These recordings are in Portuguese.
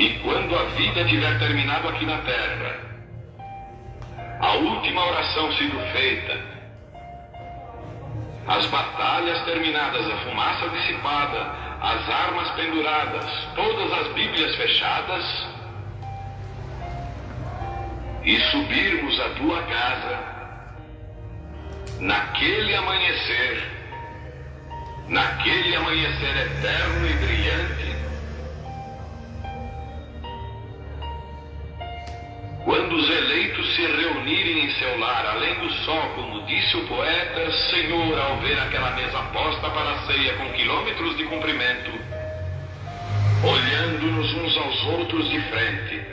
E quando a vida tiver terminado aqui na terra, a última oração sido feita, as batalhas terminadas, a fumaça dissipada, as armas penduradas, todas as Bíblias fechadas, e subirmos à tua casa, naquele amanhecer eterno e brilhante, quando os eleitos se reunirem em seu lar, além do sol, como disse o poeta, Senhor, ao ver aquela mesa posta para a ceia com quilômetros de comprimento, olhando-nos uns aos outros de frente,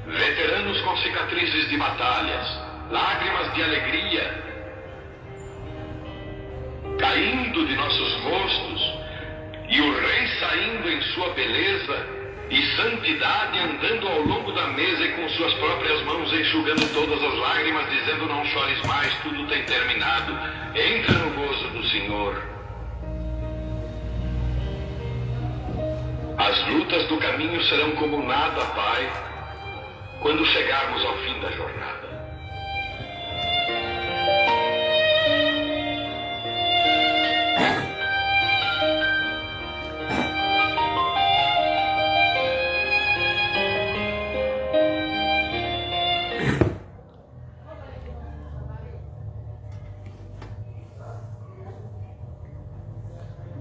veteranos com cicatrizes de batalhas, lágrimas de alegria caindo de nossos rostos, e o Rei saindo em sua beleza e santidade, andando ao longo da mesa e com suas próprias mãos enxugando todas as lágrimas, dizendo: não chores mais, tudo tem terminado, entra no gozo do Senhor. As lutas do caminho serão como nada, Pai, quando chegarmos ao fim da jornada.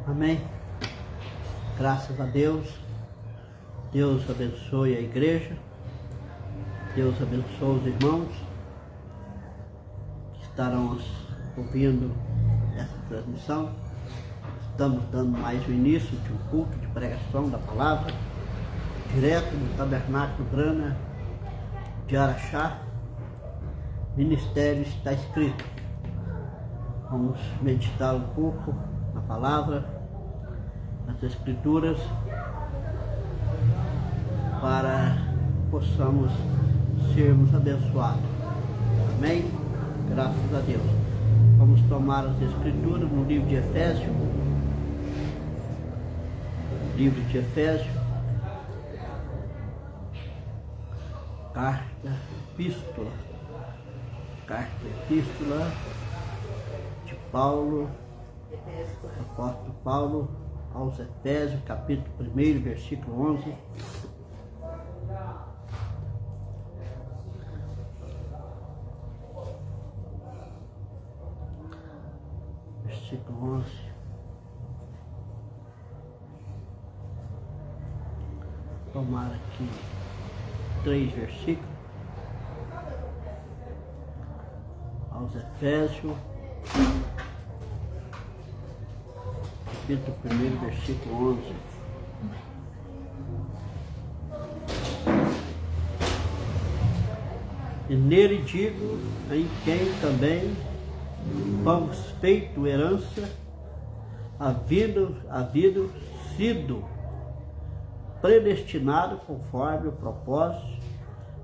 Amém. Graças a Deus. Deus abençoe a igreja. Deus abençoe os irmãos que estarão ouvindo essa transmissão. Estamos dando mais o início de um culto de pregação da palavra, direto do Tabernáculo Grana de Araxá. Ministério está escrito. Vamos meditar um pouco na palavra, nas Escrituras, para que possamos sermos abençoados. Amém? Graças a Deus. Vamos tomar as Escrituras no livro de Efésios. Livro de Efésios. Carta epístola de Paulo, apóstolo Paulo aos Efésios, capítulo 1, versículo 11. Versículo 11. Tomar aqui 3 versículos. Aos Efésios, capítulo 1, versículo 11. E nele digo, em quem também fomos feito herança, havendo sido predestinado conforme o propósito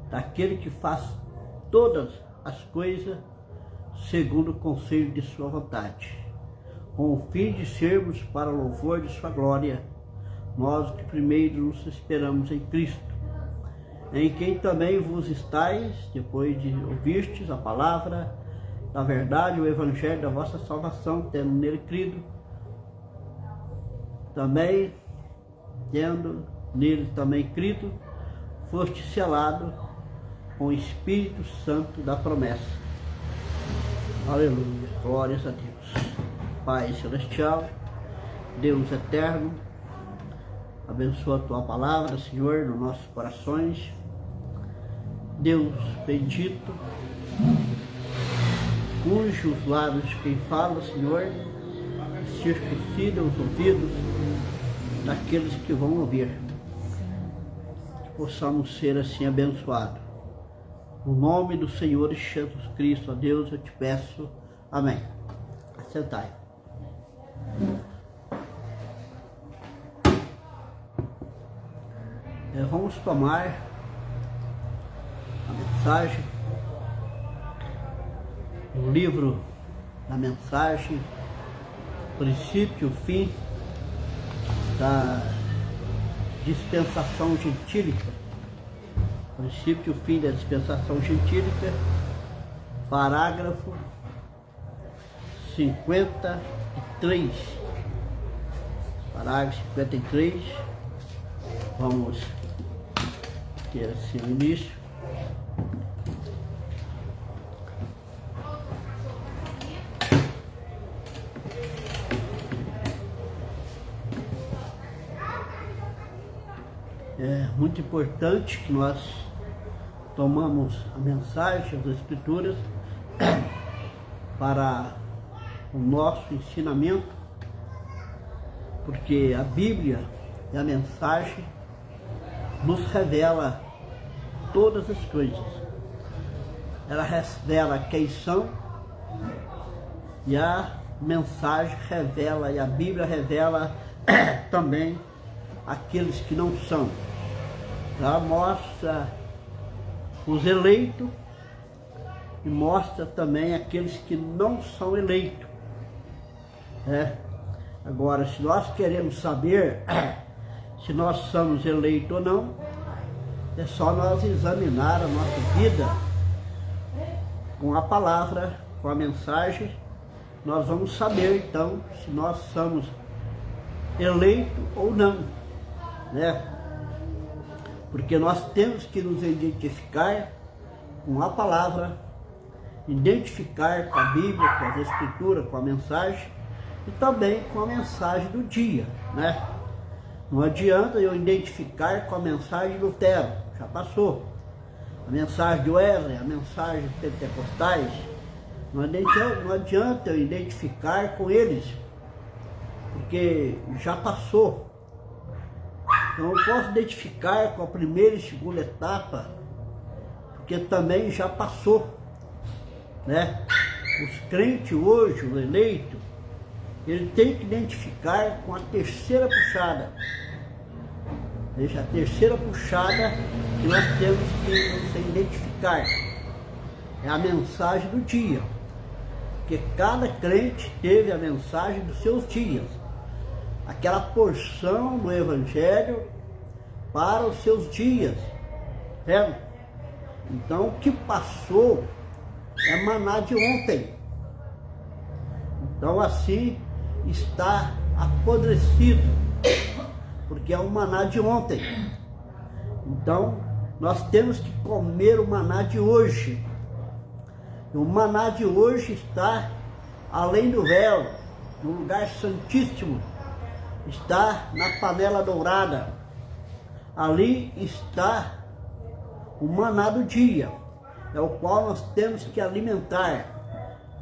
daquele que faz todas as coisas segundo o conselho de sua vontade, com o fim de sermos para o louvor de sua glória, nós que primeiro nos esperamos em Cristo, em quem também vos estáis, depois de ouvistes a palavra da verdade, o evangelho da vossa salvação, tendo nele crido, também, tendo nele também crido, foste selado com o Espírito Santo da promessa. Aleluia, glórias a Deus. Pai Celestial, Deus Eterno, abençoa a Tua palavra, Senhor, nos nossos corações. Deus bendito, cujos lábios de quem fala, Senhor, circuncidam os ouvidos daqueles que vão ouvir. Que possamos ser assim abençoados. No nome do Senhor Jesus Cristo, a Deus, eu te peço. Amém. Assentai. Vamos tomar a mensagem, o livro da mensagem, princípio e fim da dispensação gentílica. Princípio e fim da dispensação gentílica, parágrafo 53. Parágrafo 53. Vamos ter assim o início. É muito importante que nós tomamos a mensagem das Escrituras para o nosso ensinamento, porque a Bíblia e a mensagem nos revela todas as coisas. Ela revela quem são e a mensagem revela, e a Bíblia revela também aqueles que não são. Ela mostra os eleitos e mostra também aqueles que não são eleitos. Agora, se nós queremos saber se nós somos eleitos ou não, é só nós examinar a nossa vida com a palavra, com a mensagem. Nós vamos saber então se nós somos eleitos ou não, porque nós temos que nos identificar com a palavra, identificar com a Bíblia, com as Escrituras, com a mensagem e também com a mensagem do dia, Não adianta eu identificar com a mensagem de Lutero, já passou. A mensagem de Wesley, a mensagem de Pentecostais, não adianta eu identificar com eles, porque já passou. Eu não posso identificar com a primeira e segunda etapa, porque também já passou, Os crentes hoje, os eleitos, ele tem que identificar com a terceira puxada. Veja, a terceira puxada que nós temos que nos identificar é a mensagem do dia, porque cada crente teve a mensagem dos seus dias, aquela porção do Evangelho para os seus dias, certo? Então o que passou é maná de ontem. Então assim está apodrecido, porque é o maná de ontem. Então nós temos que comer o maná de hoje. E o maná de hoje está além do véu, no lugar santíssimo, está na panela dourada. Ali está o maná do dia, é o qual nós temos que alimentar.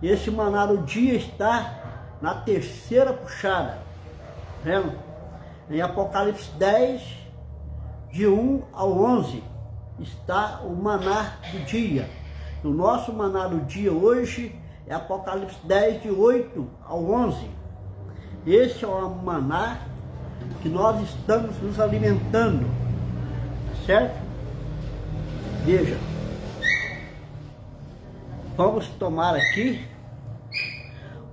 Esse maná do dia está na terceira puxada, Em Apocalipse 10, de 1 ao 11, está o maná do dia. O nosso maná do dia hoje é Apocalipse 10, de 8 ao 11. Esse é o maná que nós estamos nos alimentando, certo? Veja, vamos tomar aqui,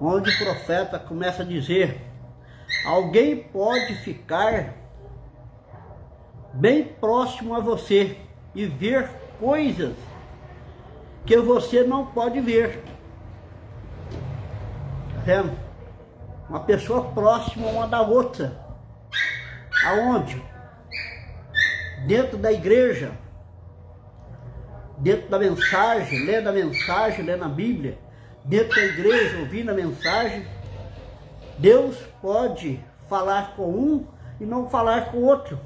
onde o profeta começa a dizer: alguém pode ficar bem próximo a você e ver coisas que você não pode ver. Uma pessoa próxima uma da outra. Aonde? Dentro da igreja, dentro da mensagem, lendo a Bíblia, dentro da igreja, ouvindo a mensagem. Deus pode falar com um e não falar com o outro.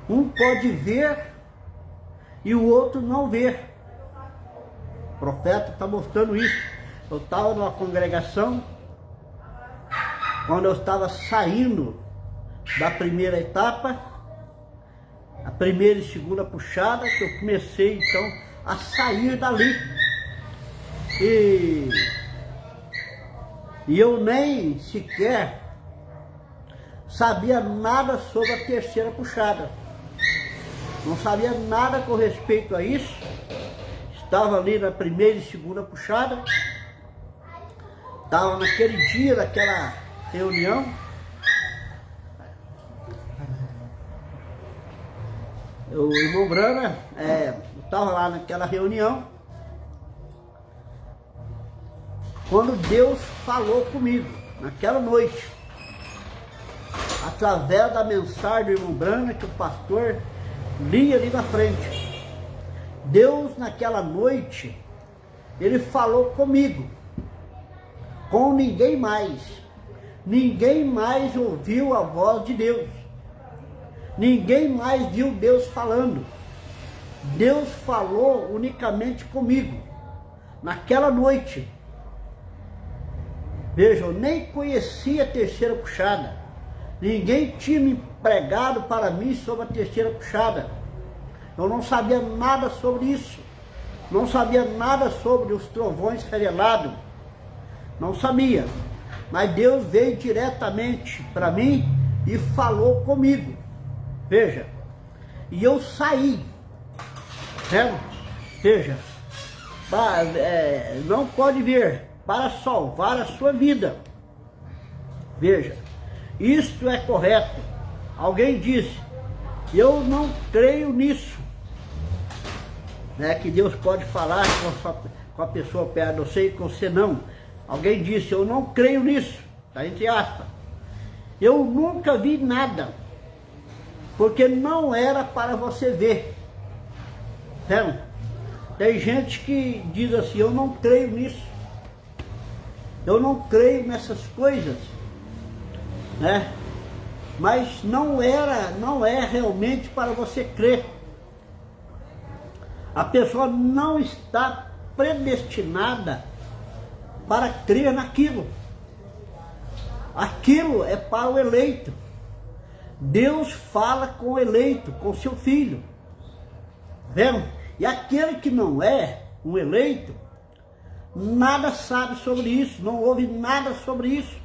Um pode ver e o outro não ver. O profeta está mostrando isso. Eu estava numa congregação, quando eu estava saindo da primeira etapa, a primeira e segunda puxada, que eu comecei então a sair dali. E eu nem sequer sabia nada sobre a terceira puxada. Não sabia nada com respeito a isso. Estava ali na primeira e segunda puxada. Estava naquele dia daquela reunião. o irmão Brana, eu estava lá naquela reunião, quando Deus falou comigo, naquela noite, através da mensagem do irmão Brana, que o pastor lia ali na frente. Deus, naquela noite, Ele falou comigo, com ninguém mais. Ninguém mais ouviu a voz de Deus. Ninguém mais viu Deus falando. Deus falou unicamente comigo, naquela noite. Veja, eu nem conhecia a terceira puxada. Ninguém tinha me pregado para mim sobre a terceira puxada. Eu não sabia nada sobre isso. Não sabia nada sobre os trovões revelados. Não sabia. Mas Deus veio diretamente para mim e falou comigo. Veja. E eu saí. Veja. Não pode ver. Para salvar a sua vida. Veja. Isto é correto. Alguém disse, eu não creio nisso. Que Deus pode falar com a pessoa perto, eu sei que você não. Alguém disse, eu não creio nisso. Está entre aspas. Eu nunca vi nada. Porque não era para você ver. Tem gente que diz assim, eu não creio nisso. Eu não creio nessas coisas. Mas não é realmente para você crer. A pessoa não está predestinada para crer naquilo. Aquilo é para o eleito. Deus fala com o eleito, com seu filho. E aquele que não é um eleito, nada sabe sobre isso, não ouve nada sobre isso.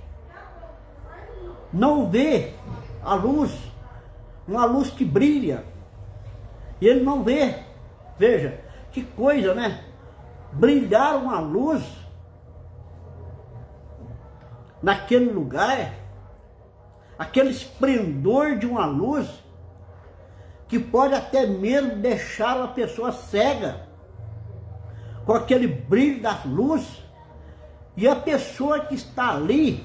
Não vê a luz, uma luz que brilha. E ele não vê. Veja, que coisa, né? Brilhar uma luz naquele lugar, aquele esplendor de uma luz, que pode até mesmo deixar a pessoa cega, com aquele brilho da luz, e a pessoa que está ali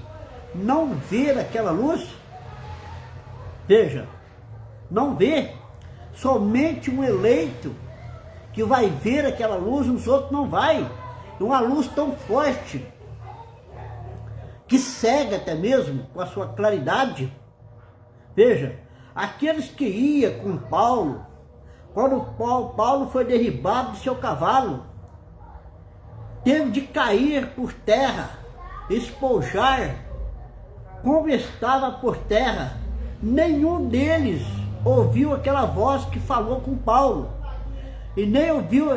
não vê aquela luz. Veja, não vê. Somente um eleito que vai ver aquela luz, os outros não vai. Uma luz tão forte, que cega até mesmo com a sua claridade. Veja, aqueles que iam com Paulo, quando Paulo foi derribado do seu cavalo, teve de cair por terra, espojar, como estava por terra, nenhum deles ouviu aquela voz que falou com Paulo, e nem ouviu,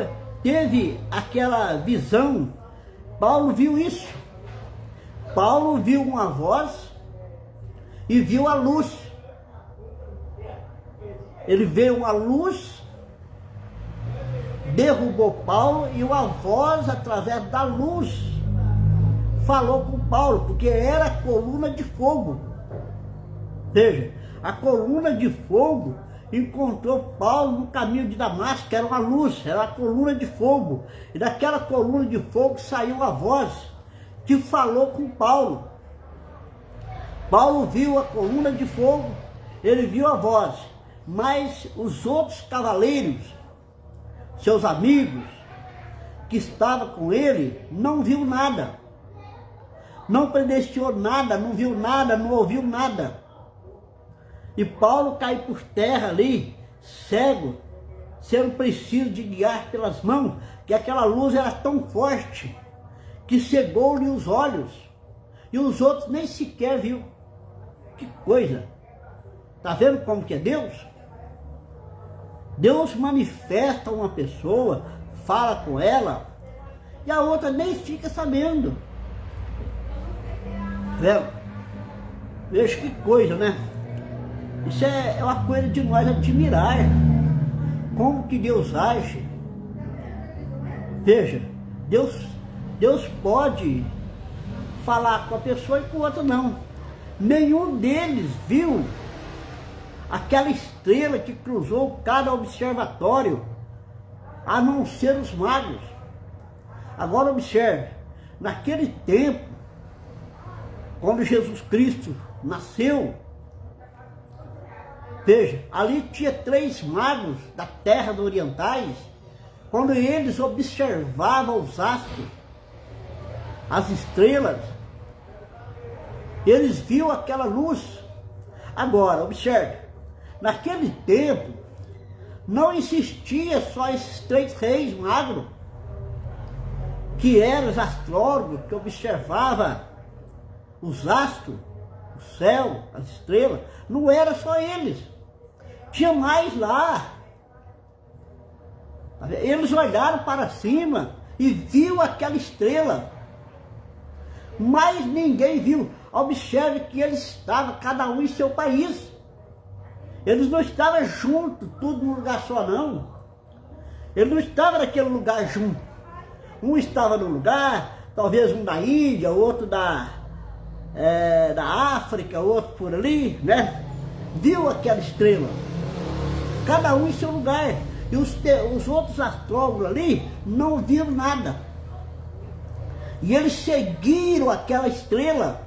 teve aquela visão. Paulo viu isso. Paulo viu uma voz e viu a luz. Ele viu uma luz, derrubou Paulo, e uma voz através da luz falou com Paulo, porque era a coluna de fogo. Veja, a coluna de fogo encontrou Paulo no caminho de Damasco, era uma luz, era a coluna de fogo. E daquela coluna de fogo saiu a voz que falou com Paulo. Paulo viu a coluna de fogo, ele viu a voz, mas os outros cavaleiros, seus amigos, que estavam com ele, não viu nada. Não presenciou nada, não viu nada, não ouviu nada. E Paulo cai por terra ali, cego, sendo preciso de guiar pelas mãos, que aquela luz era tão forte, que cegou-lhe os olhos, e os outros nem sequer viu. Que coisa! Está vendo como que é Deus? Deus manifesta uma pessoa, fala com ela, e a outra nem fica sabendo. Veja que coisa, né? Isso é uma coisa de nós admirar. Como que Deus age. Veja, Deus pode falar com a pessoa e com o outro não. Nenhum deles viu aquela estrela que cruzou cada observatório, a não ser os magos. Agora observe, naquele tempo, quando Jesus Cristo nasceu, veja, ali tinha 3 magos da terra dos orientais, quando eles observavam os astros, as estrelas, eles viam aquela luz. Agora, observe, naquele tempo, não existia só esses 3 reis magos, que eram os astrólogos, que observavam os astros, o céu, as estrelas. Não era só eles, tinha mais lá. Eles olharam para cima e viu aquela estrela, mas ninguém viu. Observe que eles estavam, cada um em seu país. Eles não estavam juntos, tudo num lugar só, não. Eles não estavam naquele lugar junto. Um estava num lugar, talvez um da Índia, outro da África, outro por ali, né? Viu aquela estrela, cada um em seu lugar. E os outros astrólogos ali não viram nada. E eles seguiram aquela estrela.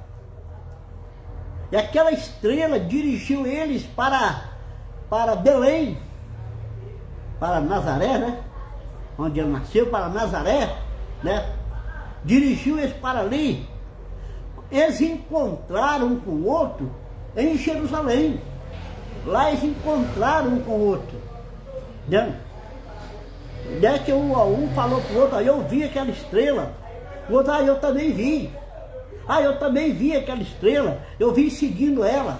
E aquela estrela dirigiu eles para Belém, para Nazaré, né? Onde ele nasceu, para Nazaré, né? Dirigiu eles para ali. Eles encontraram um com o outro em Jerusalém. Lá eles encontraram um com o outro, né? Daí que um falou para o outro: eu vi aquela estrela. O outro: eu também vi. Eu também vi aquela estrela, eu vim seguindo ela.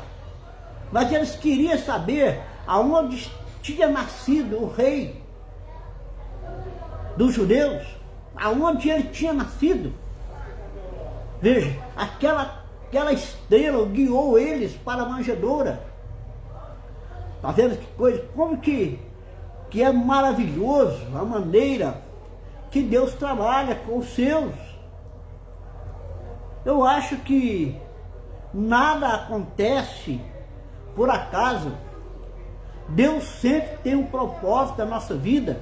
Mas eles queriam saber aonde tinha nascido o rei dos judeus, aonde ele tinha nascido. Veja, aquela estrela guiou eles para a manjedoura. Está vendo que coisa? Como que é maravilhoso a maneira que Deus trabalha com os seus. Eu acho que nada acontece por acaso. Deus sempre tem um propósito na nossa vida.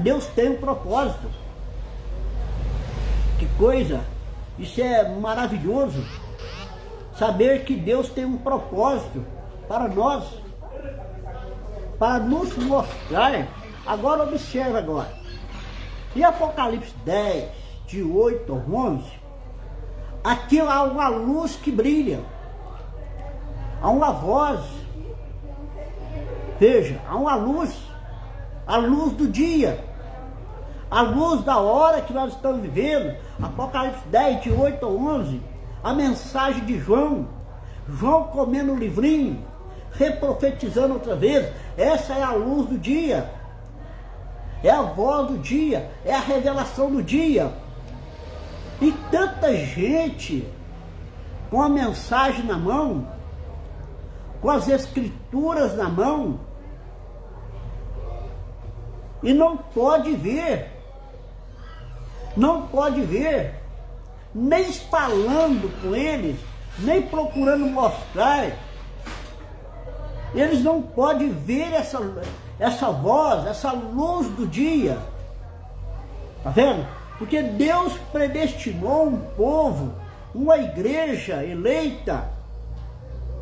Deus tem um propósito. Que coisa! Isso é maravilhoso. Saber que Deus tem um propósito para nós, para nos mostrar. Agora observe agora. Em Apocalipse 10, de 8 a 11, aqui há uma luz que brilha, há uma voz, veja, há uma luz, a luz do dia, a luz da hora que nós estamos vivendo. Apocalipse 10, de 8 a 11, a mensagem de João comendo o livrinho, reprofetizando outra vez. Essa é a luz do dia, é a voz do dia, é a revelação do dia. E tanta gente com a mensagem na mão, com as escrituras na mão, e não pode ver, nem falando com eles, nem procurando mostrar. Eles não podem ver essa voz, essa luz do dia. Tá vendo? Porque Deus predestinou um povo, uma igreja eleita,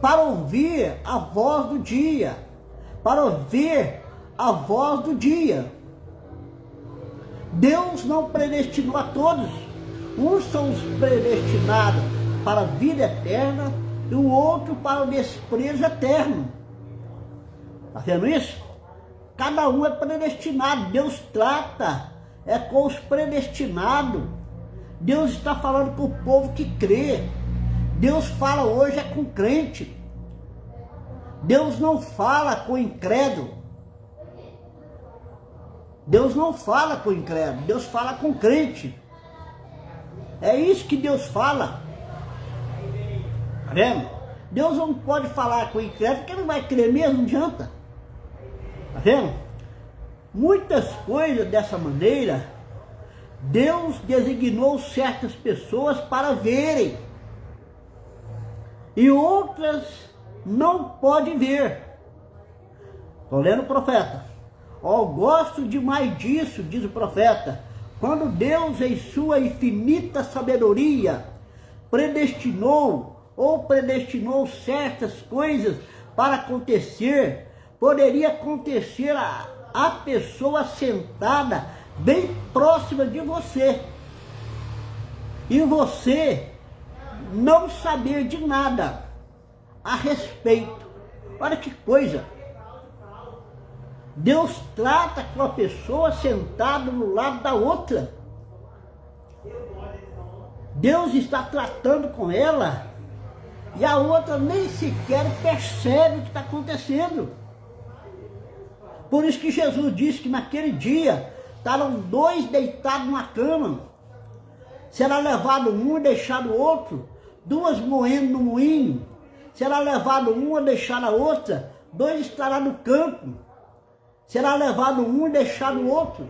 para ouvir a voz do dia, para ouvir a voz do dia. Deus não predestinou a todos. Uns são os predestinados para a vida eterna e o outro para o desprezo eterno. Está vendo isso? Cada um é predestinado. Deus trata com os predestinados. Deus está falando com o povo que crê. Deus fala hoje com crente. Deus não fala com incrédulo. Deus não fala com incrédulo. Deus fala com crente. É isso que Deus fala. Tá vendo? Deus não pode falar com o incrédulo, porque ele não vai crer mesmo, não adianta. Tá vendo? Muitas coisas dessa maneira, Deus designou certas pessoas para verem, e outras não pode ver. Estou lendo o profeta. Ó, gosto demais disso, diz o profeta, quando Deus, em sua infinita sabedoria, predestinou certas coisas para acontecer, poderia acontecer a pessoa sentada bem próxima de você, e você não saber de nada a respeito. Olha que coisa! Deus trata com a pessoa sentada no lado da outra. Deus está tratando com ela e a outra nem sequer percebe o que está acontecendo. Por isso que Jesus disse que naquele dia estavam dois deitados numa cama. Será levado um e deixado o outro, duas moendo no moinho. Será levado uma e deixado a outra, dois estará no campo. Será levado um e deixado o outro.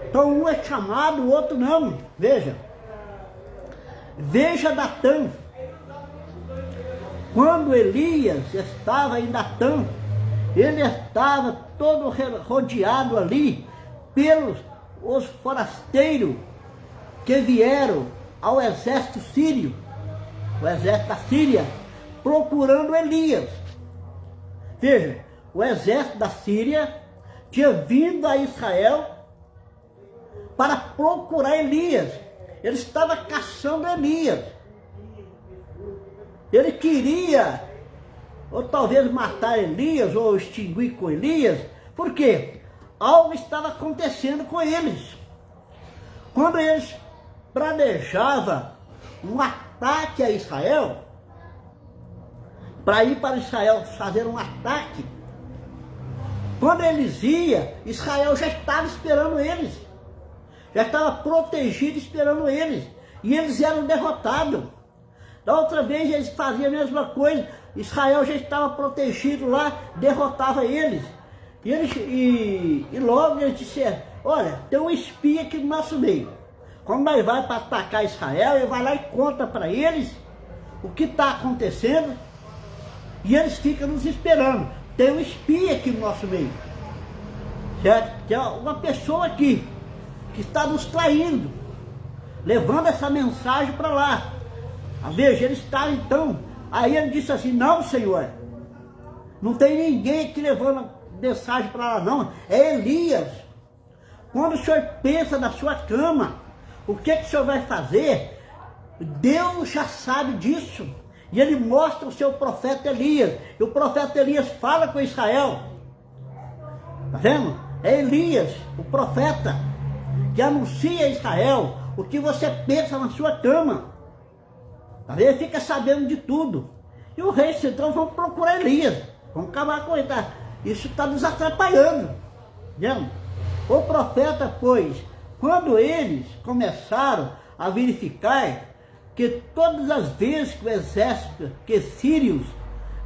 Então um é chamado, o outro não. Veja Datã. Quando Elias estava em Datã, ele estava todo rodeado ali pelos os forasteiros que vieram ao exército sírio, o exército da Síria, procurando Elias. Veja, o exército da Síria tinha vindo a Israel para procurar Elias. Ele estava caçando Elias. Ele queria, ou talvez matar Elias, ou extinguir com Elias. Por quê? Algo estava acontecendo com eles. Quando eles planejavam um ataque a Israel, para ir para Israel fazer um ataque, quando eles iam, Israel já estava esperando eles. Já estava protegido esperando eles. E eles eram derrotados. Da outra vez eles faziam a mesma coisa. Israel já estava protegido lá, derrotava eles. E logo eles disseram, olha, tem um espia aqui no nosso meio. Quando nós vamos para atacar Israel, ele vai lá e conta para eles o que está acontecendo. E eles ficam nos esperando. Tem um espia aqui no nosso meio. Certo? Tem uma pessoa aqui que está nos traindo, levando essa mensagem para lá. Veja, ele está então. Aí ele disse assim, não, Senhor, não tem ninguém aqui levando mensagem para lá, não. É Elias. Quando o Senhor pensa na sua cama, o que o Senhor vai fazer? Deus já sabe disso. E ele mostra o seu profeta Elias. E o profeta Elias fala com Israel. Está vendo? É Elias, o profeta, que anuncia a Israel o que você pensa na sua cama. Tá vendo? Ele fica sabendo de tudo. E o rei então vão procurar Elias. Vão acabar com ele. Tá? Isso está nos atrapalhando. Entendeu? O profeta, pois, quando eles começaram a verificar que todas as vezes que o exército, que sírios,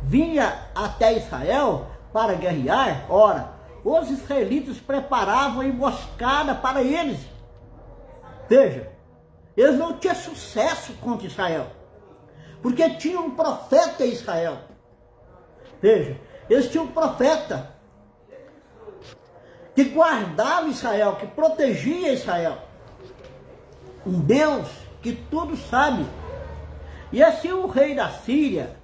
vinha até Israel para guerrear, ora, os israelitas preparavam emboscada para eles. Veja, eles não tinham sucesso contra Israel, porque tinha um profeta em Israel. Veja, eles tinham um profeta que guardava Israel, que protegia Israel. Um Deus que tudo sabe. E assim o rei da Síria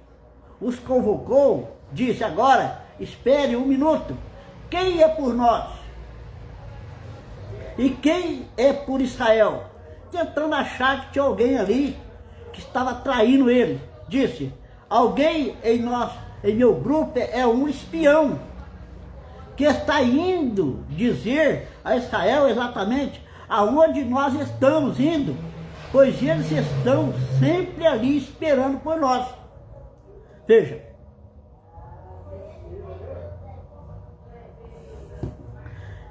os convocou, disse, agora, espere um minuto. Quem é por nós? E quem é por Israel? Tentando achar que tinha alguém ali que estava traindo ele. Disse, alguém em meu grupo é um espião que está indo dizer a Israel exatamente aonde nós estamos indo, pois eles estão sempre ali esperando por nós. Veja,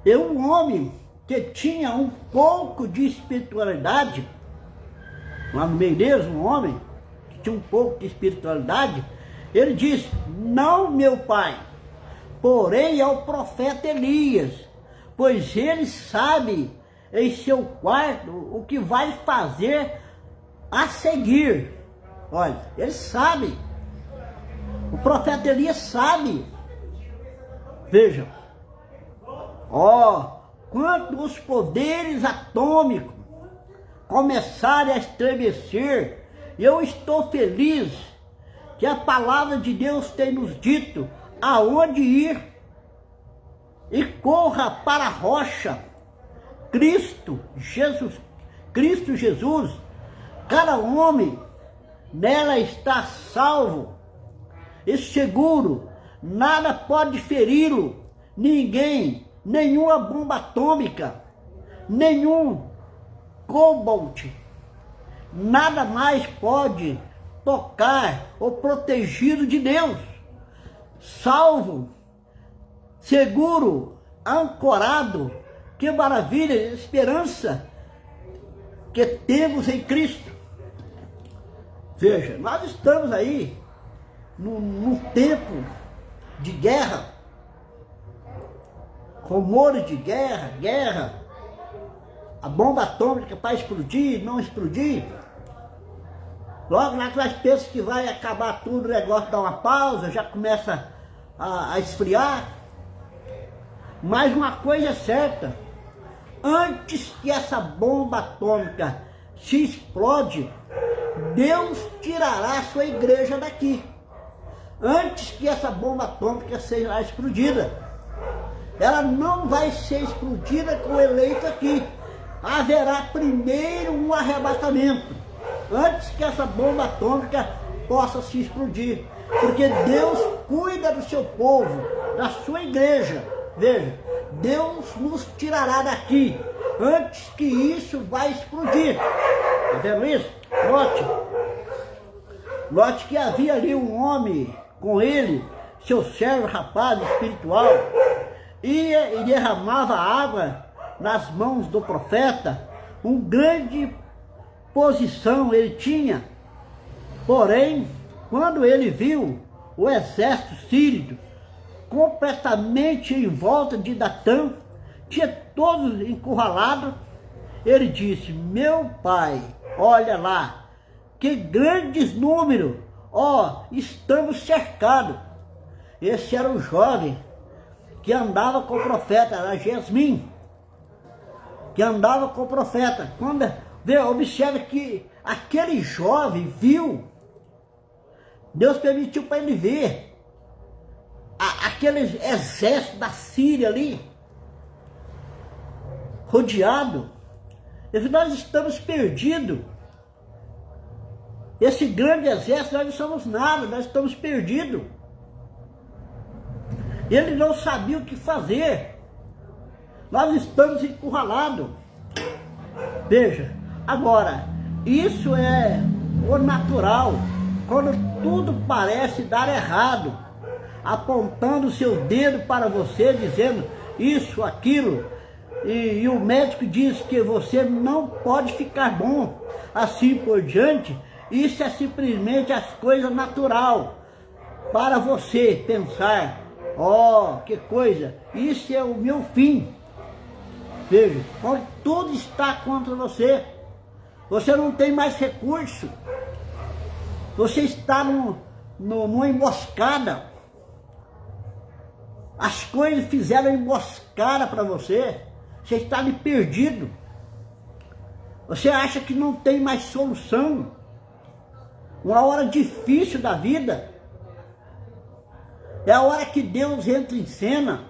um homem que tinha um pouco de espiritualidade, lá no meio deles, um homem que tinha um pouco de espiritualidade, ele disse, não, meu pai, porém é o profeta Elias, pois ele sabe em seu quarto o que vai fazer a seguir. Olha, ele sabe. O profeta Elias sabe. Veja, quando os poderes atômicos começarem a estremecer, eu estou feliz que a palavra de Deus tem nos dito aonde ir, e corra para a rocha, Cristo Jesus. Cada homem nela está salvo e seguro, nada pode feri-lo, ninguém, nenhuma bomba atômica, nenhum cobalt, nada mais pode tocar o protegido de Deus, salvo, seguro, ancorado. Que maravilha, esperança que temos em Cristo. Veja, nós estamos aí num tempo de guerra, rumores de guerra, a bomba atômica para explodir, não explodir. Logo lá que nós pensamos que vai acabar tudo, o negócio dá uma pausa, já começa a esfriar. Mas uma coisa é certa, antes que essa bomba atômica se explode, Deus tirará a sua igreja daqui. Antes que essa bomba atômica seja explodida, ela não vai ser explodida com o eleito aqui. Haverá primeiro um arrebatamento, antes que essa bomba atômica possa se explodir. Porque Deus cuida do seu povo, da sua igreja. Veja, Deus nos tirará daqui antes que isso vai explodir. Está vendo isso? Note que havia ali um homem com ele, seu servo rapaz espiritual, ia e derramava água nas mãos do profeta. Uma grande posição ele tinha. Porém, quando ele viu o exército sírio completamente em volta de Datã, tinha todos encurralados, ele disse: meu pai, olha lá, que grandes números, estamos cercados. Esse era o jovem que andava com o profeta, era Gesmim, que andava com o profeta. Quando observa que aquele jovem viu, Deus permitiu para ele ver aquele exército da Síria ali, rodeado. Ele falou: nós estamos perdidos. Esse grande exército, nós não somos nada, nós estamos perdidos. Ele não sabia o que fazer. Nós estamos encurralados. Veja, agora, isso é o natural. Quando tudo parece dar errado, apontando o seu dedo para você, dizendo isso, aquilo, e o médico diz que você não pode ficar bom, assim por diante, isso é simplesmente as coisas natural para você pensar: que coisa, isso é o meu fim. Veja, quando tudo está contra você, você não tem mais recurso, você está numa emboscada. As coisas fizeram emboscada para você, você está ali perdido. Você acha que não tem mais solução. Uma hora difícil da vida é a hora que Deus entra em cena.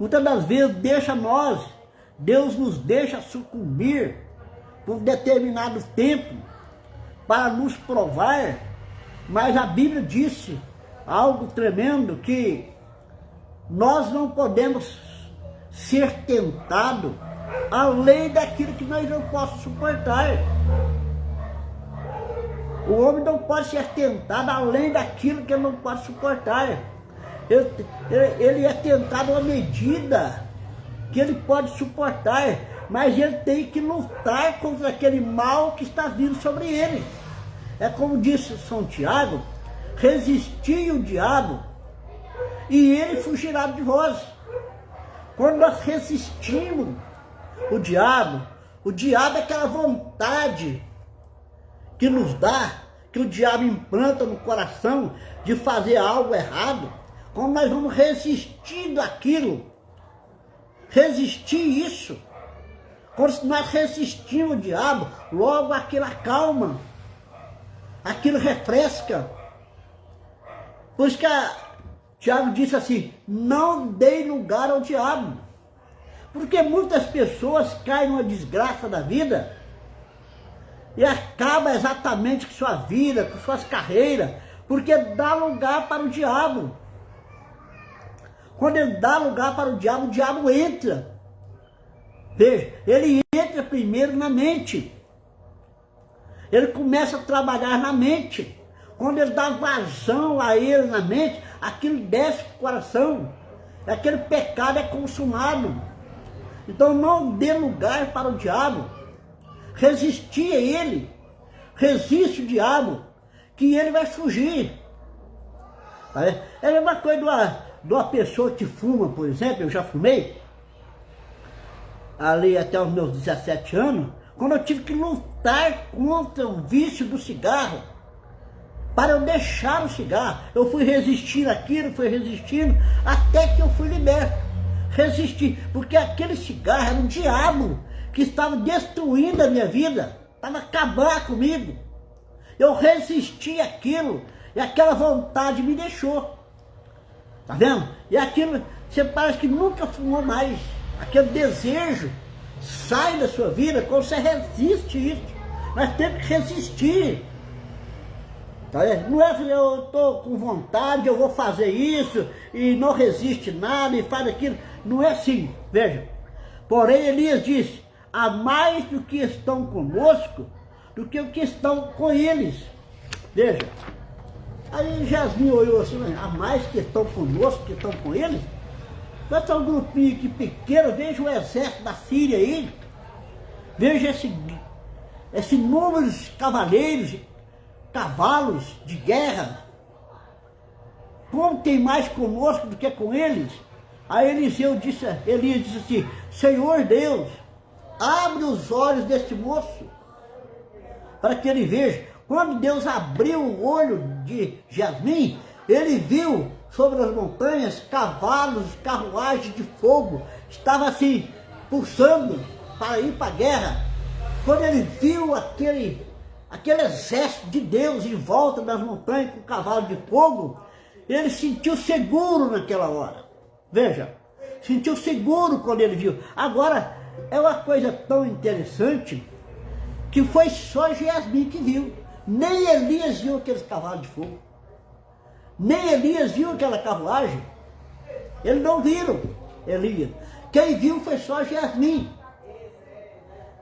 Muitas das vezes Deus nos deixa sucumbir por um determinado tempo para nos provar. Mas a Bíblia disse algo tremendo, que nós não podemos ser tentados além daquilo que nós não podemos suportar. O homem não pode ser tentado além daquilo que ele não pode suportar. Ele é tentado à medida que ele pode suportar, mas ele tem que lutar contra aquele mal que está vindo sobre ele. É como disse São Tiago: resisti o diabo e ele fugirá de vós. Quando nós resistimos o diabo é aquela vontade que nos dá, que o diabo implanta no coração de fazer algo errado, como nós vamos resistir daquilo, resistir isso. Quando nós resistimos o diabo, logo aquilo acalma, aquilo refresca. Por isso que Tiago disse assim, não dê lugar ao diabo. Porque muitas pessoas caem numa desgraça da vida e acaba exatamente com sua vida, com suas carreiras, porque dá lugar para o diabo. Quando ele dá lugar para o diabo entra. Veja, ele entra primeiro na mente. Ele começa a trabalhar na mente. Quando ele dá vazão a ele na mente, aquilo desce para o coração. Aquele pecado é consumado. Então não dê lugar para o diabo. Resistir a ele. Resiste o diabo, que ele vai fugir. É a mesma coisa de uma pessoa que fuma, por exemplo. Eu já fumei, ali até os meus 17 anos, quando eu tive que lutar contra o vício do cigarro, para eu deixar o cigarro. Eu fui resistir àquilo, fui resistindo, até que eu fui liberto. Resistir, porque aquele cigarro era um diabo que estava destruindo a minha vida, estava acabando comigo. Eu resisti àquilo, e aquela vontade me deixou. Tá vendo? E aquilo, você parece que nunca fumou mais. Aquele desejo sai da sua vida quando você resiste isso. Nós temos que resistir. Tá vendo? Não é que eu estou com vontade, eu vou fazer isso, e não resiste nada, e faz aquilo. Não é assim, veja. Porém, Elias disse, há mais do que estão conosco, do que o que estão com eles. Veja. Aí Jasmin olhou assim, há mais que estão conosco, que estão com eles? Nós estamos um grupinho aqui pequeno, veja o exército da Síria aí, veja esse número de cavaleiros, cavalos de guerra, como tem mais conosco do que com eles? Aí Elias disse assim, Senhor Deus, abre os olhos deste moço, para que ele veja. Quando Deus abriu o olho de Jasmin, ele viu sobre as montanhas cavalos, carruagens de fogo, estava assim, pulsando para ir para a guerra. Quando ele viu aquele exército de Deus em volta das montanhas com cavalos de fogo, ele sentiu seguro naquela hora. Veja, sentiu seguro quando ele viu. Agora, é uma coisa tão interessante que foi só Jasmin que viu. Nem Elias viu aqueles cavalos de fogo. Nem Elias viu aquela carruagem. Eles não viram Elias. Quem viu foi só Jasmin.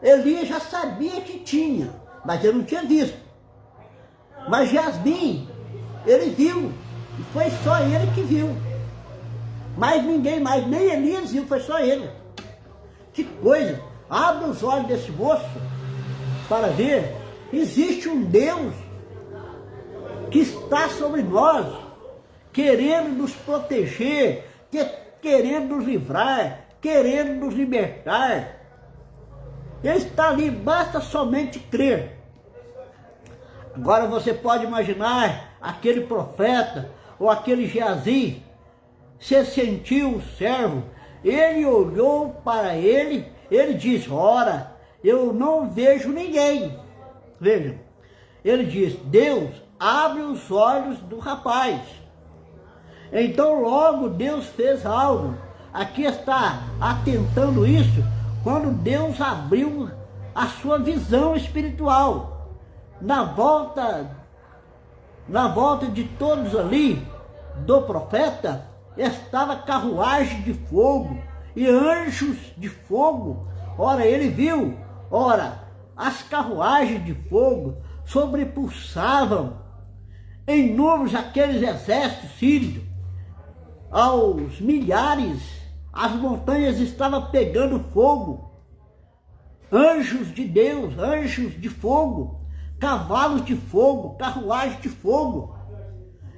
Elias já sabia que tinha, mas ele não tinha visto. Mas Jasmin, ele viu. E foi só ele que viu. Mas ninguém mais, nem Elias viu, foi só ele. Que coisa! Abre os olhos desse moço para ver. Existe um Deus que está sobre nós, querendo nos proteger, querendo nos livrar, querendo nos libertar. Ele está ali, basta somente crer. Agora você pode imaginar aquele profeta ou aquele Geazi, se sentiu o servo, ele olhou para ele, ele disse, ora, eu não vejo ninguém. Vejam, ele diz, Deus abre os olhos do rapaz. Então logo Deus fez algo. Aqui está atentando isso, quando Deus abriu a sua visão espiritual. Na volta de todos ali, do profeta, estava carruagem de fogo e anjos de fogo. Ora, ele viu, as carruagens de fogo sobrepulsavam em números aqueles exércitos sírios, aos milhares, as montanhas estavam pegando fogo, anjos de Deus, anjos de fogo, cavalos de fogo, carruagens de fogo.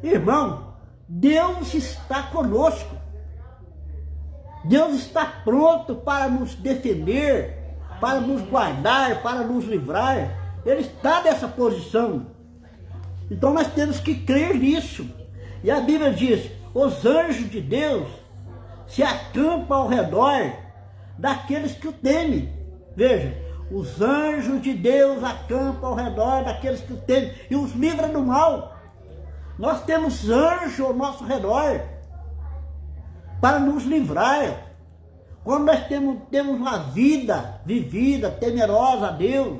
Irmão, Deus está conosco, Deus está pronto para nos defender, para nos guardar, para nos livrar. Ele está nessa posição. Então nós temos que crer nisso. E a Bíblia diz, os anjos de Deus se acampam ao redor daqueles que o temem. Veja, os anjos de Deus acampam ao redor daqueles que o temem e os livram do mal. Nós temos anjos ao nosso redor para nos livrar. Quando nós temos uma vida vivida, temerosa a Deus,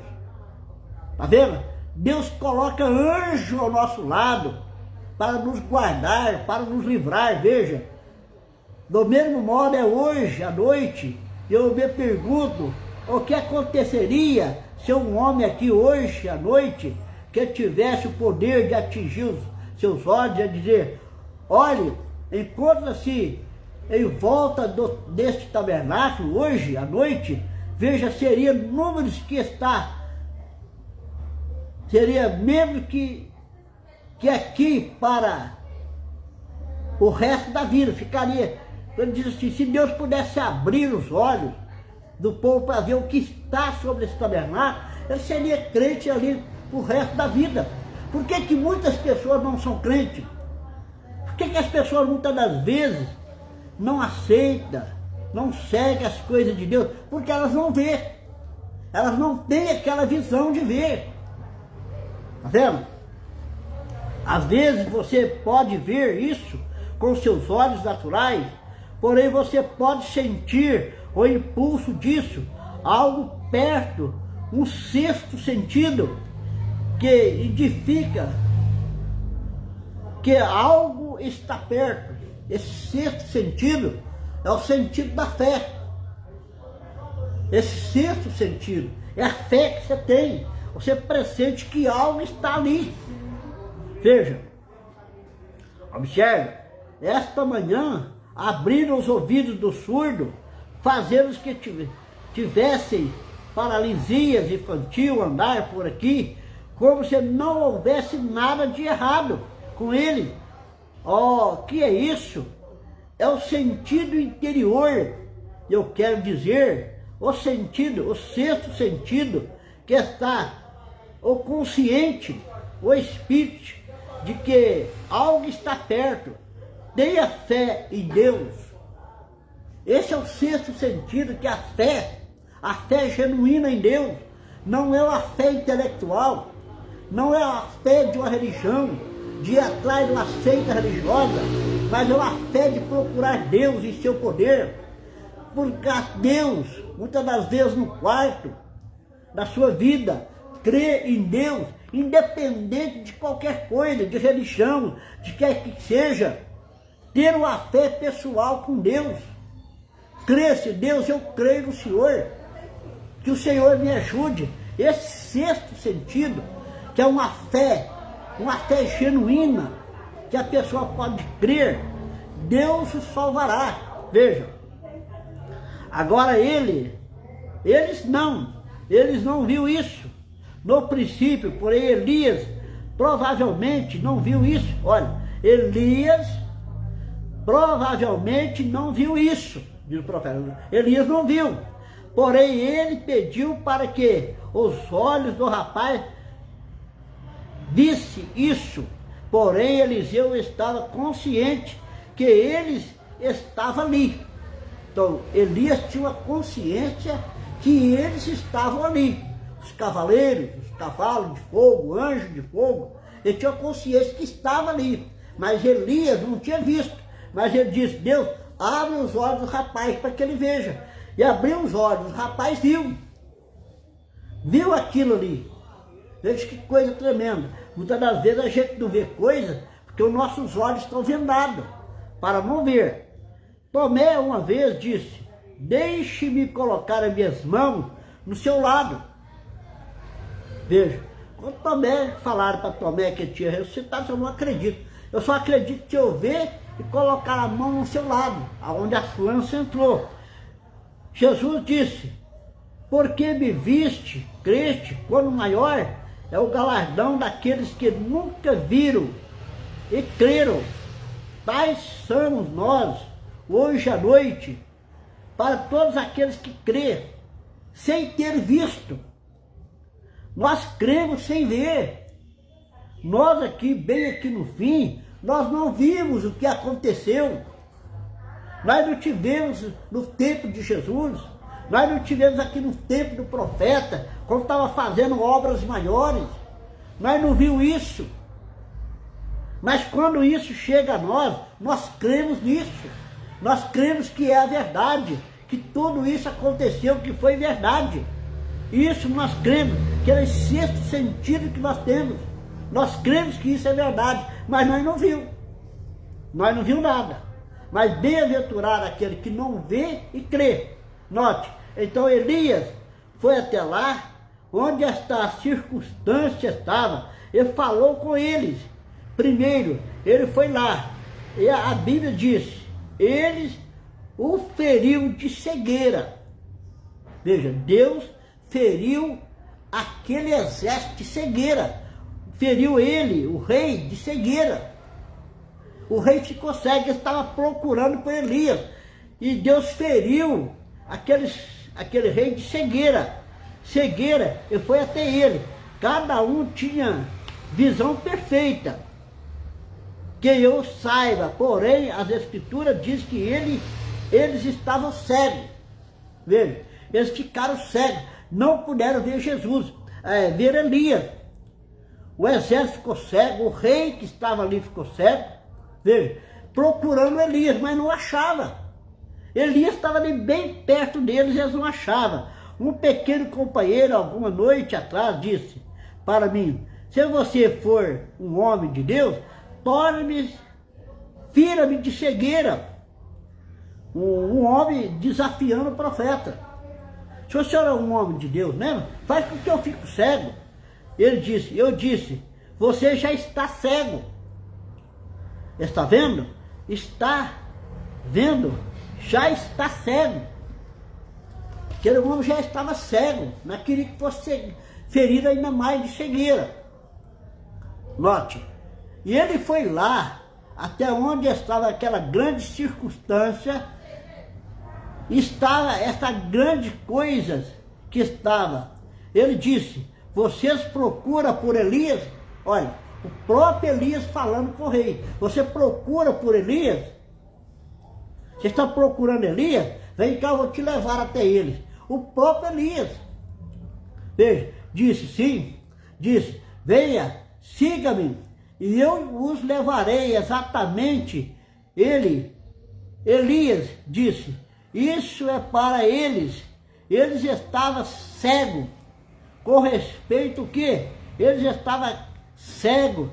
tá vendo? Deus coloca anjo ao nosso lado para nos guardar, para nos livrar. Veja, do mesmo modo é hoje à noite, eu me pergunto o que aconteceria se um homem aqui hoje à noite que tivesse o poder de atingir os seus olhos e dizer, olhe, encontra-se em volta deste tabernáculo hoje à noite, veja, seria números que está, seria mesmo que aqui para o resto da vida, ficaria, ele diz assim, se Deus pudesse abrir os olhos do povo para ver o que está sobre esse tabernáculo, ele seria crente ali o resto da vida. Por que que muitas pessoas não são crentes? Por que que as pessoas muitas das vezes não aceitam, não seguem as coisas de Deus? Porque elas não vêem, elas não têm aquela visão de ver. Tá vendo? Às vezes você pode ver isso com seus olhos naturais, porém você pode sentir o impulso disso, algo perto, um sexto sentido, que indica que algo está perto. Esse sexto sentido é o sentido da fé. Esse sexto sentido é a fé que você tem. Você pressente que algo está ali. Veja, observe, esta manhã abriram os ouvidos do surdo, fazendo os que tivessem paralisias infantil andar por aqui, como se não houvesse nada de errado com ele. Oh, que é isso? É o sentido interior. Eu quero dizer, o sentido, o sexto sentido, que está o consciente, o espírito, de que algo está perto. Tenha fé em Deus. Esse é o sexto sentido, que a fé genuína em Deus, não é uma fé intelectual, não é a fé de uma religião, de ir atrás de uma seita religiosa, mas é uma fé de procurar Deus e seu poder. Porque Deus, muitas das vezes no quarto da sua vida, crê em Deus, independente de qualquer coisa, de religião, de quer que seja, ter uma fé pessoal com Deus. Crê-se, Deus, eu creio no Senhor, que o Senhor me ajude. Esse sexto sentido, que é uma fé genuína, que a pessoa pode crer, Deus o salvará. Veja, agora eles não viu isso no princípio, porém Elias provavelmente não viu isso. Olha, Elias provavelmente não viu isso, diz o profeta. Elias não viu, porém ele pediu para que os olhos do rapaz visse isso. Porém Eliseu estava consciente que eles estavam ali. Então Elias tinha uma consciência que eles estavam ali. Os cavaleiros, os cavalos de fogo, anjos de fogo, ele tinha consciência que estava ali. Mas Elias não tinha visto. Mas ele disse, Deus, abre os olhos do rapaz para que ele veja. E abriu os olhos, o rapaz viu aquilo ali. Veja que coisa tremenda. Muitas das vezes a gente não vê coisa porque os nossos olhos estão vendados para não ver. Tomé uma vez disse, deixe-me colocar as minhas mãos no seu lado. Veja, quando Tomé falaram para Tomé que ele tinha ressuscitado, eu não acredito. Eu só acredito que eu ver e colocar a mão no seu lado, aonde a lança entrou. Jesus disse, porque me viste, creste, quando maior é o galardão daqueles que nunca viram e creram. Tais somos nós, hoje à noite, para todos aqueles que crêem, sem ter visto. Nós cremos sem ver. Nós aqui, bem aqui no fim, nós não vimos o que aconteceu. Nós não tivemos no tempo de Jesus, nós não tivemos aqui no tempo do profeta, quando estava fazendo obras maiores. Nós não vimos isso. Mas quando isso chega a nós, nós cremos nisso. Nós cremos que é a verdade, que tudo isso aconteceu, que foi verdade. Isso nós cremos, que é esse sexto sentido que nós temos. Nós cremos que isso é verdade, mas nós não vimos. Nós não vimos nada. Mas bem-aventurado aquele que não vê e crê. Note, então Elias foi até lá, onde esta circunstância estava. Ele falou com eles. Primeiro, ele foi lá. E a Bíblia diz, eles o feriu de cegueira. Veja, Deus feriu aquele exército de cegueira. Feriu ele, o rei, de cegueira. O rei ficou cego, ele estava procurando por Elias. E Deus feriu aquele rei de cegueira. Cegueira, e foi até ele. Cada um tinha visão perfeita. Que eu saiba, porém, as escrituras dizem que eles estavam cegos. Veja, eles ficaram cegos, não puderam ver Jesus, ver Elias. O exército ficou cego, o rei que estava ali ficou cego, veja, procurando Elias, mas não achava. Elias estava ali bem perto deles e eles não achavam. Um pequeno companheiro, alguma noite atrás, disse para mim, se você for um homem de Deus, torne-me, fira-me de cegueira. Um homem desafiando o profeta. Se o senhor é um homem de Deus, né? Faz com que eu fique cego. Eu disse, você já está cego. Está vendo? Está vendo? Já está cego. Aquele homem já estava cego. Não queria que fosse ferido ainda mais de cegueira. Note. E ele foi lá, até onde estava aquela grande circunstância, estava essa grande coisa que estava. Ele disse, vocês procuram por Elias? Olha, o próprio Elias falando com o rei. Você procura por Elias? Você está procurando Elias? Vem cá, eu vou te levar até ele. O próprio Elias. Veja, disse sim, disse, venha, siga-me. E eu os levarei exatamente. Elias disse, isso é para eles. Eles estavam cegos. Com respeito ao quê? Eles estavam cegos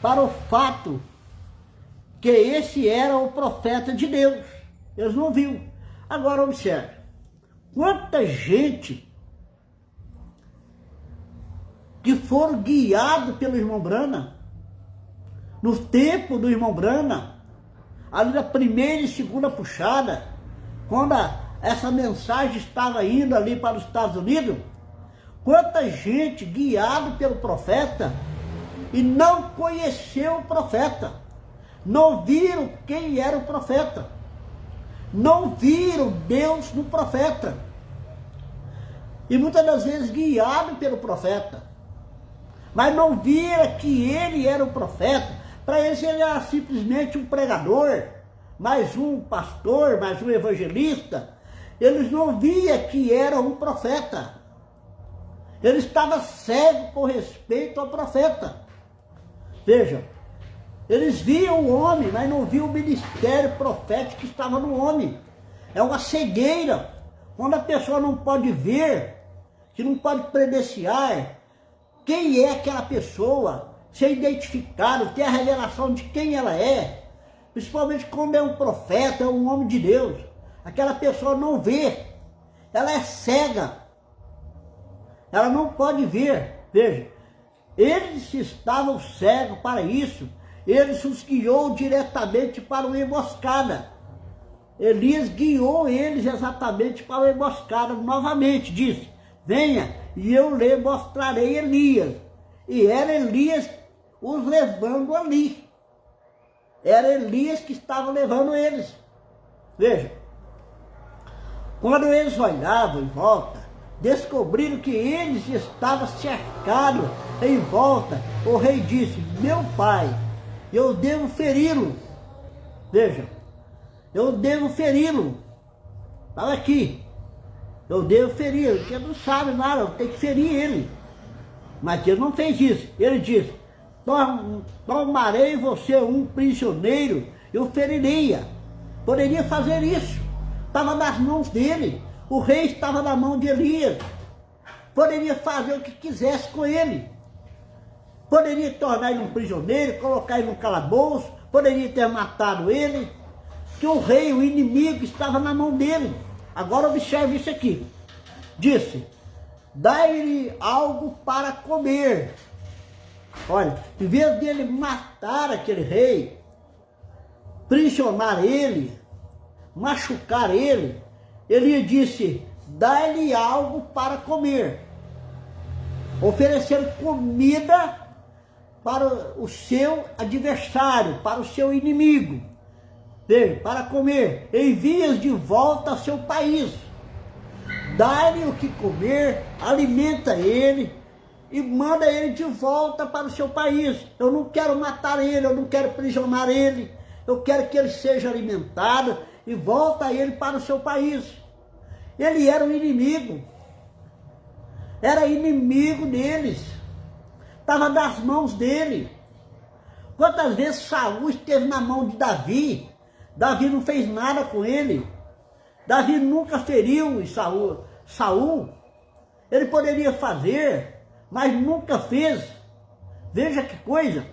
para o fato que esse era o profeta de Deus. Eles não viram. Agora observe. Quanta gente que foram guiados pelo irmão Brana, no tempo do irmão Brana, ali na primeira e segunda puxada, quando essa mensagem estava indo ali para os Estados Unidos, quanta gente guiado pelo profeta e não conheceu o profeta, não viram quem era o profeta, não viram Deus no profeta, e muitas das vezes guiado pelo profeta, mas não viram que ele era o profeta. Para eles ele era simplesmente um pregador, mais um pastor, mais um evangelista. Eles não viam que era um profeta. Ele estava cego com respeito ao profeta. Veja, eles viam o homem, mas não viam o ministério profético que estava no homem. É uma cegueira. Quando a pessoa não pode ver, que não pode presenciar quem é aquela pessoa, ser identificado, ter a revelação de quem ela é, principalmente quando é um profeta, é um homem de Deus. Aquela pessoa não vê, ela é cega, ela não pode ver. Veja, eles estavam cegos para isso, eles os guiou diretamente para uma emboscada. Elias guiou eles exatamente para uma emboscada, novamente disse, venha e eu lhe mostrarei Elias. E era Elias os levando ali. Era Elias que estava levando eles. Veja, quando eles olhavam em volta, descobriram que eles estavam cercados em volta, o rei disse: meu pai, eu devo feri-lo. Veja, eu devo feri-lo. Fala aqui, eu devo feri-lo, porque não sabe nada, eu tenho que ferir ele. Mas Deus não fez isso. Ele disse: tomarei você um prisioneiro, eu feriria. Poderia fazer isso. Estava nas mãos dele. O rei estava na mão de Elias. Poderia fazer o que quisesse com ele. Poderia tornar ele um prisioneiro, colocar ele no calabouço. Poderia ter matado ele. Que o rei, o inimigo, estava na mão dele. Agora observe isso aqui. Disse: dai-lhe algo para comer. Olha, em vez dele matar aquele rei, prisionar ele, machucar ele, ele disse: dai-lhe algo para comer. Oferecer comida para o seu adversário, para o seu inimigo. Veja, para comer. Envia-os de volta ao seu país. Dá-lhe o que comer, alimenta ele e manda ele de volta para o seu país. Eu não quero matar ele, eu não quero prisionar ele. Eu quero que ele seja alimentado e volta ele para o seu país. Ele era um inimigo. Era inimigo deles. Estava nas mãos dele. Quantas vezes Saul esteve na mão de Davi? Davi não fez nada com ele. Davi nunca feriu Saul. Ele poderia fazer, mas nunca fez. Veja que coisa.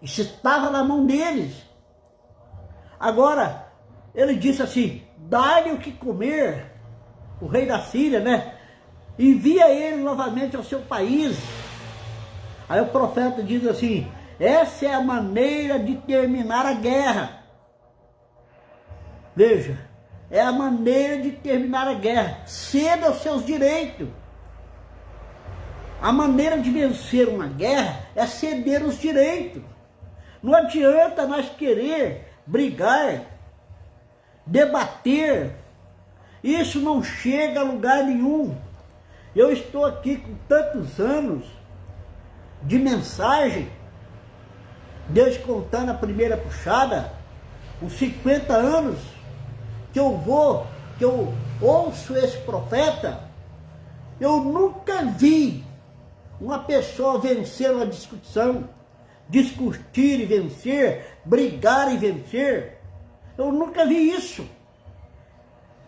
Isso estava na mão deles. Agora, ele disse assim: dá-lhe o que comer. O rei da Síria, né? Envia ele novamente ao seu país. Aí o profeta diz assim: essa é a maneira de terminar a guerra. Veja, é a maneira de terminar a guerra. Ceda aos seus direitos. A maneira de vencer uma guerra é ceder os direitos. Não adianta nós querer brigar, debater. Isso não chega a lugar nenhum. Eu estou aqui com tantos anos de mensagem, Deus contando a primeira puxada, uns 50 anos, que eu ouço esse profeta. Eu nunca vi uma pessoa vencer uma discussão, discutir e vencer, brigar e vencer. Eu nunca vi isso.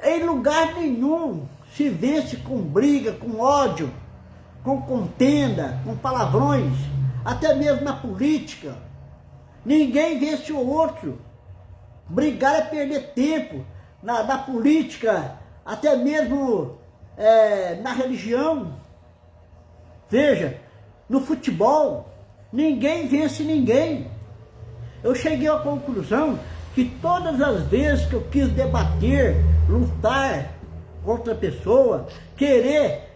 Em lugar nenhum se vence com briga, com ódio, com contenda, com palavrões, até mesmo na política. Ninguém vence o outro. Brigar é perder tempo. Na política, até mesmo na religião. Veja, no futebol, ninguém vence ninguém. Eu cheguei à conclusão que todas as vezes que eu quis debater, lutar contra a pessoa, querer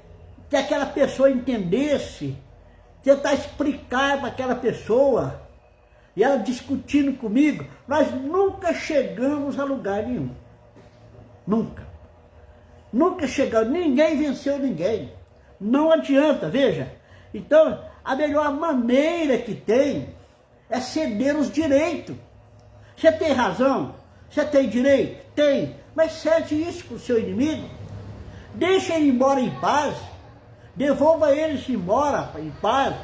que aquela pessoa entendesse, tentar explicar para aquela pessoa, e ela discutindo comigo, nós nunca chegamos a lugar nenhum. Nunca. Nunca chegamos, ninguém venceu ninguém. Não adianta, veja. Então, a melhor maneira que tem é ceder os direitos. Você tem razão? Você tem direito? Tem. Mas cede isso para o seu inimigo. Deixa ele embora em paz. Devolva eles embora em paz.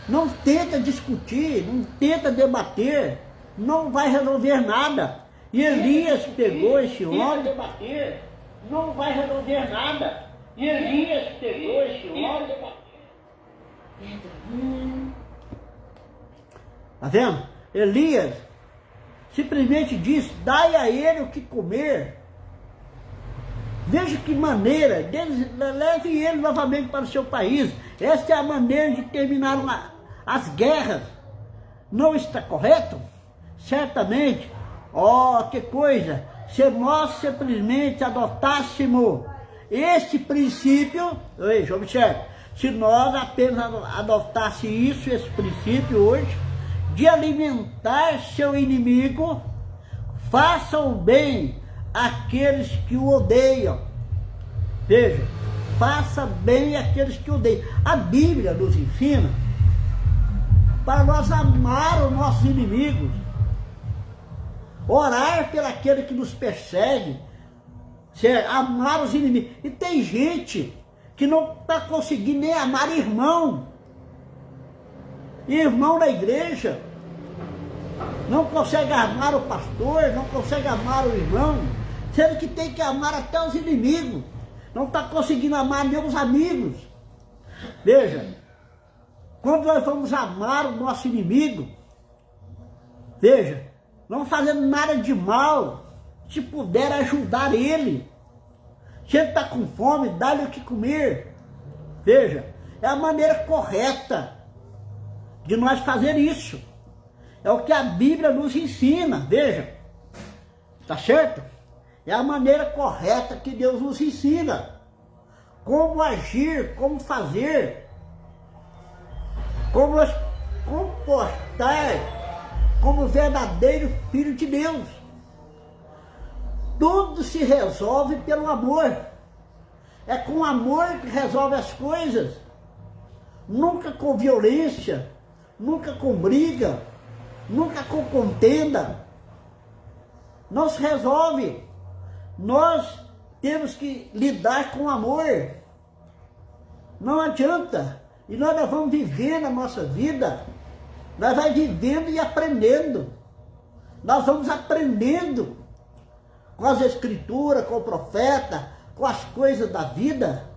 Não tenta discutir, não tenta debater. Não vai resolver nada. E Elias pegou esse homem. Não vai resolver nada. E Elias pegou esse homem. Tá vendo? Elias simplesmente disse: dai a ele o que comer. Veja que maneira, leve ele novamente para o seu país. Essa é a maneira de terminar as guerras. Não está correto? Certamente. Oh, que coisa! Se nós simplesmente adotássemos esse princípio, veja, observe, se nós apenas adotássemos esse princípio hoje, de alimentar seu inimigo, faça o bem àqueles que o odeiam. Veja, faça bem àqueles que odeiam. A Bíblia nos ensina para nós amar os nossos inimigos, orar por aquele que nos persegue, amar os inimigos. E tem gente que não está conseguindo nem amar irmão da igreja, não consegue amar o pastor, não consegue amar o irmão, sendo que tem que amar até os inimigos, não está conseguindo amar nem os amigos. Veja, quando nós vamos amar o nosso inimigo, veja, não fazendo nada de mal, se puder ajudar ele. Se ele está com fome, dá-lhe o que comer. Veja, é a maneira correta de nós fazer isso. É o que a Bíblia nos ensina, veja. Tá certo? É a maneira correta que Deus nos ensina. Como agir, como fazer, como nos comportar como verdadeiro filho de Deus. Tudo se resolve pelo amor. É com amor que resolve as coisas. Nunca com violência, nunca com briga, nunca com contenda. Não se resolve. Nós temos que lidar com amor. Não adianta. E nós vamos viver na nossa vida. Nós vamos vivendo e aprendendo. Nós vamos aprendendo com as escrituras, com o profeta, com as coisas da vida.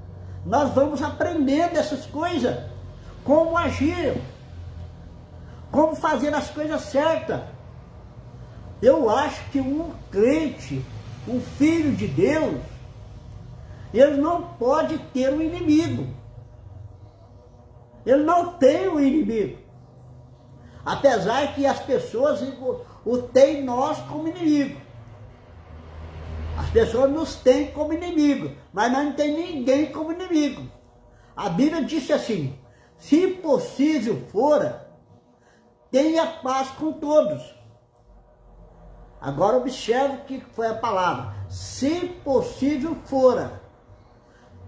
Nós vamos aprendendo essas coisas. Como agir. Como fazer as coisas certas. Eu acho que um crente, um filho de Deus, ele não pode ter um inimigo. Ele não tem um inimigo. Apesar que as pessoas o têm nós como inimigo. As pessoas nos têm como inimigo, mas nós não temos ninguém como inimigo. A Bíblia disse assim: se possível fora, tenha paz com todos. Agora observe o que foi a palavra. Se possível fora,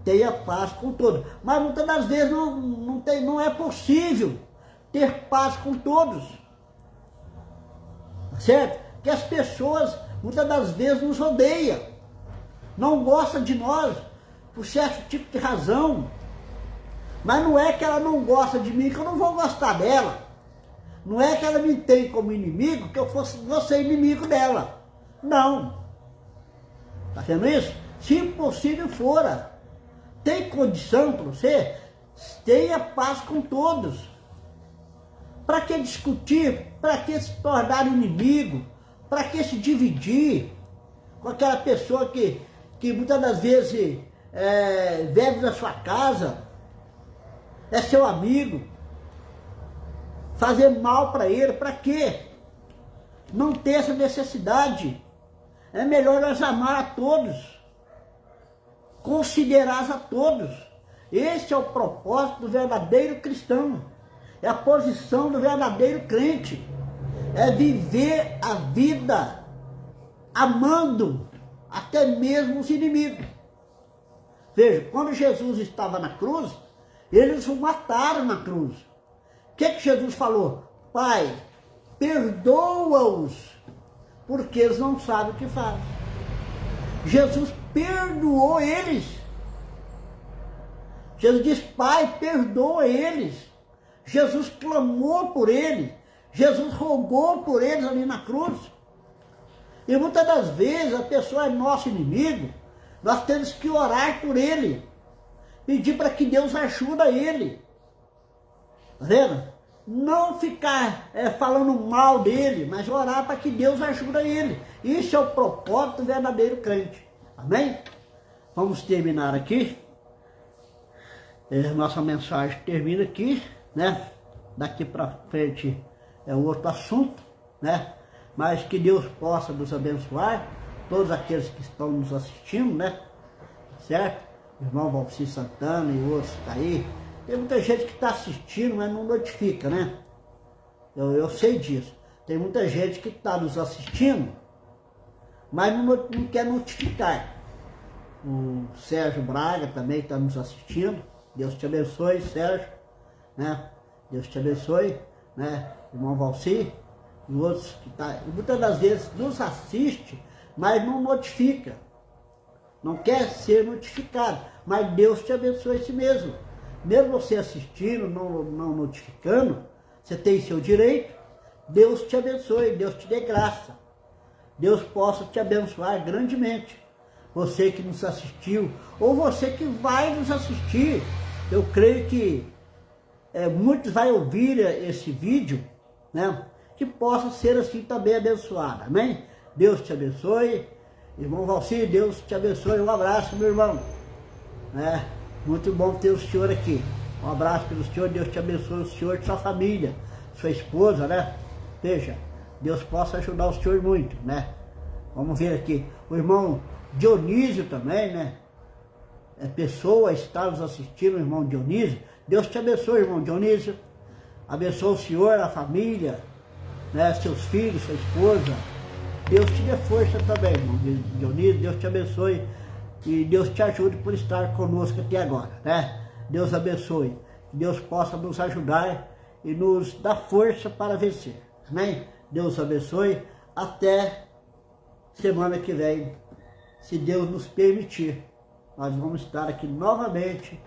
tenha paz com todos. Mas muitas das vezes não é possível ter paz com todos. Certo? Que as pessoas muitas das vezes nos odeiam. Não gostam de nós por certo tipo de razão. Mas não é que ela não gosta de mim, que eu não vou gostar dela. Não é que ela me tem como inimigo, que eu vou ser inimigo dela. Não. Está vendo isso? Se possível fora. Tem condição para você? Tenha paz com todos. Para que discutir? Para que se tornar inimigo? Para que se dividir com aquela pessoa que muitas das vezes vive na sua casa, é seu amigo? Fazer mal para ele, para quê? Não ter essa necessidade. É melhor nós amar a todos, considerar a todos. Esse é o propósito do verdadeiro cristão. É a posição do verdadeiro crente. É viver a vida amando até mesmo os inimigos. Veja, quando Jesus estava na cruz, eles o mataram na cruz. O que Jesus falou? Pai, perdoa-os, porque eles não sabem o que fazem. Jesus perdoou eles. Jesus disse: Pai, perdoa eles. Jesus clamou por eles. Jesus rogou por eles ali na cruz. E muitas das vezes a pessoa é nosso inimigo, nós temos que orar por ele, pedir para que Deus ajude ele. Tá vendo? Não ficar falando mal dele, mas orar para que Deus ajude ele. Isso é o propósito do verdadeiro crente. Amém? Vamos terminar aqui. Nossa mensagem termina aqui, né? Daqui para frente é outro assunto, né? Mas que Deus possa nos abençoar, todos aqueles que estão nos assistindo, né? Certo? O irmão Valci Santana e outros tá aí. Tem muita gente que está assistindo, mas não notifica, né? Eu sei disso. Tem muita gente que está nos assistindo, mas não quer notificar. o Sérgio Braga também está nos assistindo. Deus te abençoe, Sérgio, né? Deus te abençoe, né? Irmão Valci e outros que muitas das vezes nos assiste, mas não notifica, não quer ser notificado, mas Deus te abençoe a si mesmo. Mesmo você assistindo, não notificando, você tem seu direito. Deus te abençoe, Deus te dê graça, Deus possa te abençoar grandemente. Você que nos assistiu, ou você que vai nos assistir, eu creio que muitos vão ouvir esse vídeo, né? Que possa ser assim também abençoado, amém? Deus te abençoe, irmão Valci, Deus te abençoe, um abraço, meu irmão, né? Muito bom ter o senhor aqui, um abraço pelo senhor, Deus te abençoe, o senhor e sua família, sua esposa, né? Veja, Deus possa ajudar o senhor muito, né? Vamos ver aqui, o irmão Dionísio também, né? Pessoa está nos assistindo, o irmão Dionísio. Deus te abençoe, irmão Dionísio. Abençoe o senhor, a família, né? Seus filhos, sua esposa. Deus te dê força também, irmão Dionísio. Deus te abençoe e Deus te ajude por estar conosco até agora, né? Deus abençoe. Que Deus possa nos ajudar e nos dar força para vencer. Amém? Deus abençoe. Até semana que vem, se Deus nos permitir. Nós vamos estar aqui novamente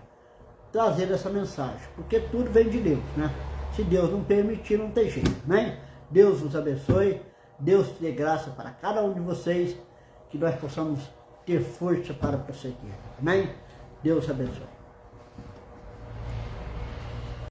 trazendo essa mensagem, porque tudo vem de Deus, né? Se Deus não permitir, não tem jeito, né? Deus nos abençoe, Deus dê graça para cada um de vocês, que nós possamos ter força para prosseguir, amém? Deus abençoe.